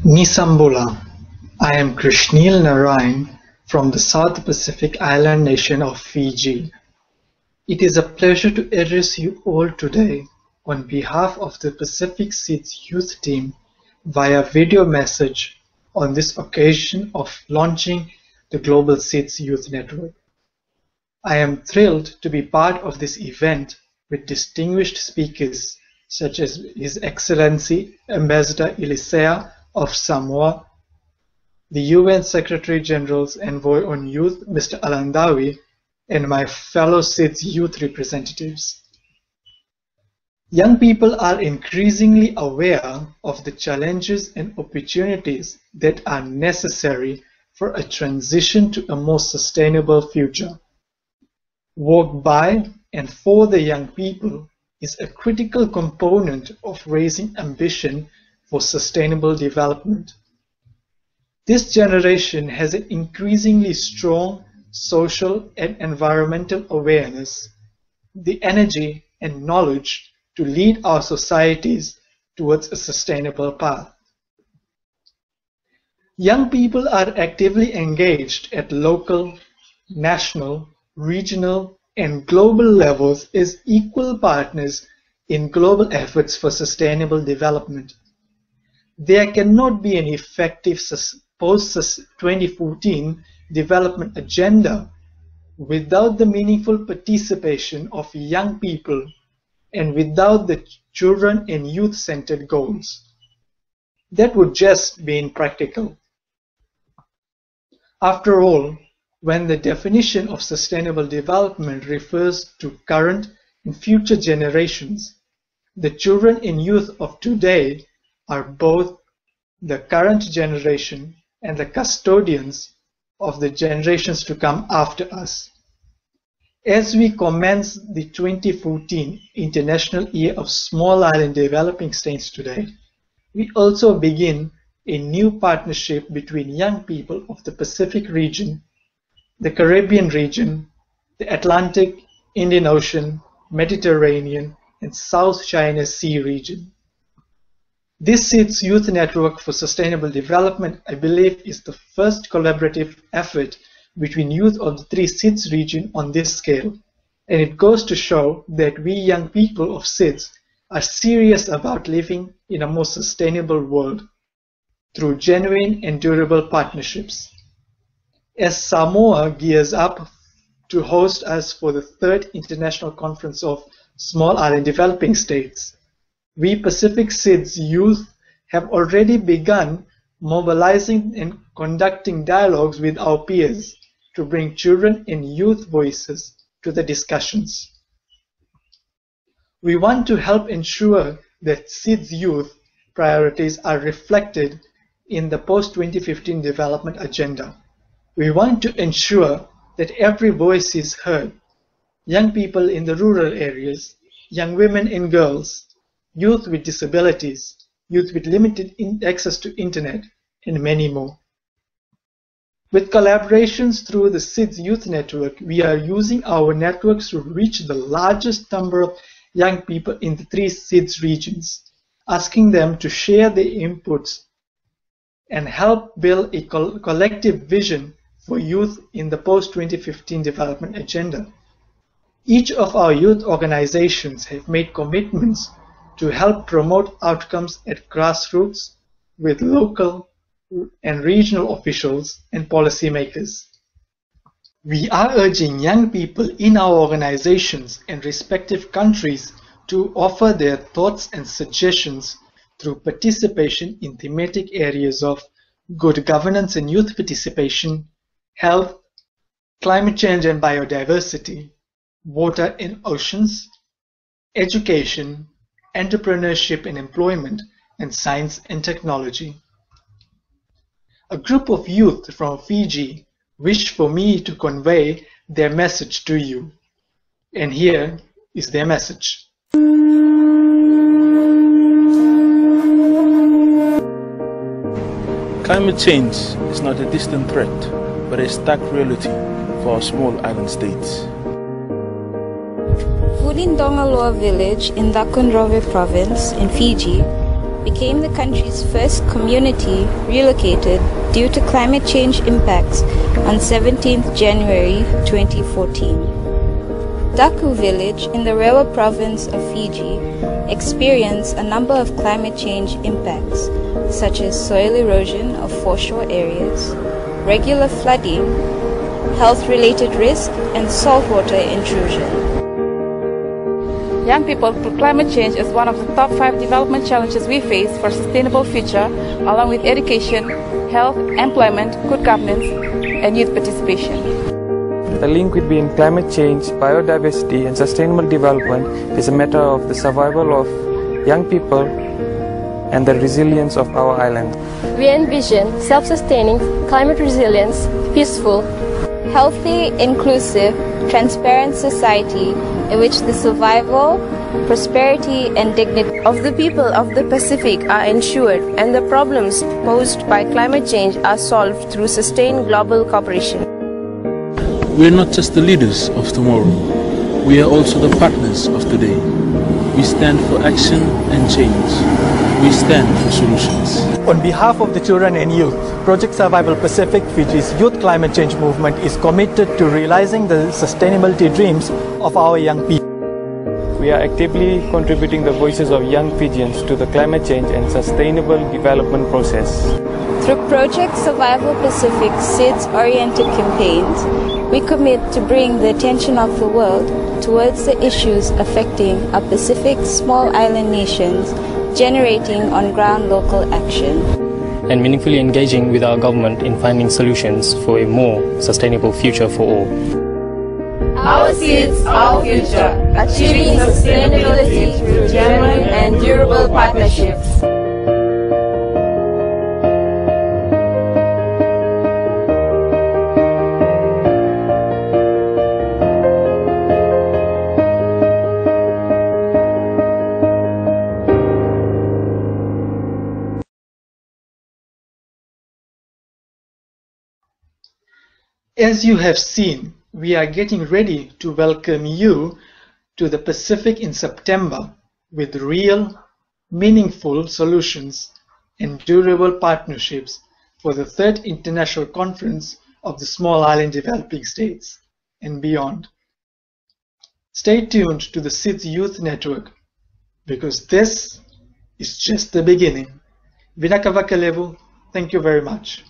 Nisambula. I am Krishneil Narayan from the South Pacific island nation of Fiji. It is a pleasure to address you all today on behalf of the Pacific SIDS youth team via video message on this occasion of launching the Global SIDS Youth Network. I am thrilled to be part of this event with distinguished speakers such as His Excellency Ambassador Elisaia of Samoa, the UN Secretary General's Envoy on Youth, Mr. Alhendawi, and my fellow SIDS youth representatives. Young people are increasingly aware of the challenges and opportunities that are necessary for a transition to a more sustainable future. Work by and for the young people is a critical component of raising ambition for sustainable development. This generation has an increasingly strong social and environmental awareness, the energy and knowledge to lead our societies towards a sustainable path. Young people are actively engaged at local, national, regional, and global levels as equal partners in global efforts for sustainable development. There cannot be an effective post-2014 development agenda without the meaningful participation of young people and without the children and youth-centered goals. That would just be impractical. After all, when the definition of sustainable development refers to current and future generations, the children and youth of today are both the current generation and the custodians of the generations to come after us. As we commence the 2014 International Year of Small Island Developing States today, we also begin a new partnership between young people of the Pacific region, the Caribbean region, the Atlantic, Indian Ocean, Mediterranean, and South China Sea region. This SIDS Youth Network for Sustainable Development, I believe, is the first collaborative effort between youth of the three SIDS regions on this scale, and it goes to show that we young people of SIDS are serious about living in a more sustainable world through genuine and durable partnerships. As Samoa gears up to host us for the 3rd International Conference of Small Island Developing States, we Pacific SIDS youth have already begun mobilizing and conducting dialogues with our peers to bring children and youth voices to the discussions. We want to help ensure that SIDS youth priorities are reflected in the post-2015 development agenda. We want to ensure that every voice is heard. Young people in the rural areas, young women and girls, youth with disabilities, youth with limited access to internet, and many more. With collaborations through the SIDS Youth Network, we are using our networks to reach the largest number of young people in the three SIDS regions, asking them to share their inputs and help build a collective vision for youth in the post-2015 development agenda. Each of our youth organizations have made commitments to help promote outcomes at grassroots with local and regional officials and policymakers. We are urging young people in our organizations and respective countries to offer their thoughts and suggestions through participation in thematic areas of good governance and youth participation, health, climate change and biodiversity, water and oceans, education, entrepreneurship and employment, and science and technology. A group of youth from Fiji wished for me to convey their message to you. And here is their message. Climate change is not a distant threat, but a stark reality for our small island states. Vulindongaloa village in Dakundrove province in Fiji became the country's first community relocated due to climate change impacts on 17th January 2014. Daku village in the Rewa province of Fiji experienced a number of climate change impacts, such as soil erosion of foreshore areas, regular flooding, health-related risk, and saltwater intrusion. Young people put climate change as one of the top 5 development challenges we face for a sustainable future, along with education, health, employment, good governance, and youth participation. The link between climate change, biodiversity, and sustainable development is a matter of the survival of young people and the resilience of our island. We envision self-sustaining, climate resilience, peaceful, healthy, inclusive, transparent society in which the survival, prosperity, and dignity of the people of the Pacific are ensured and the problems posed by climate change are solved through sustained global cooperation. We are not just the leaders of tomorrow, we are also the partners of today. We stand for action and change. We stand for solutions. On behalf of the children and youth, Project Survival Pacific Fiji's youth climate change movement is committed to realizing the sustainability dreams of our young people. We are actively contributing the voices of young Fijians to the climate change and sustainable development process. Through Project Survival Pacific SIDS-oriented campaigns, we commit to bring the attention of the world towards the issues affecting our Pacific small island nations, generating on-ground local action, and meaningfully engaging with our government in finding solutions for a more sustainable future for all. Our SIDS, our future, achieving sustainability through genuine and durable partnerships. As you have seen, we are getting ready to welcome you to the Pacific in September with real, meaningful solutions and durable partnerships for the 3rd International Conference of the Small Island Developing States and beyond. Stay tuned to the SIDS Youth Network because this is just the beginning. Vinakavakalevu, thank you very much.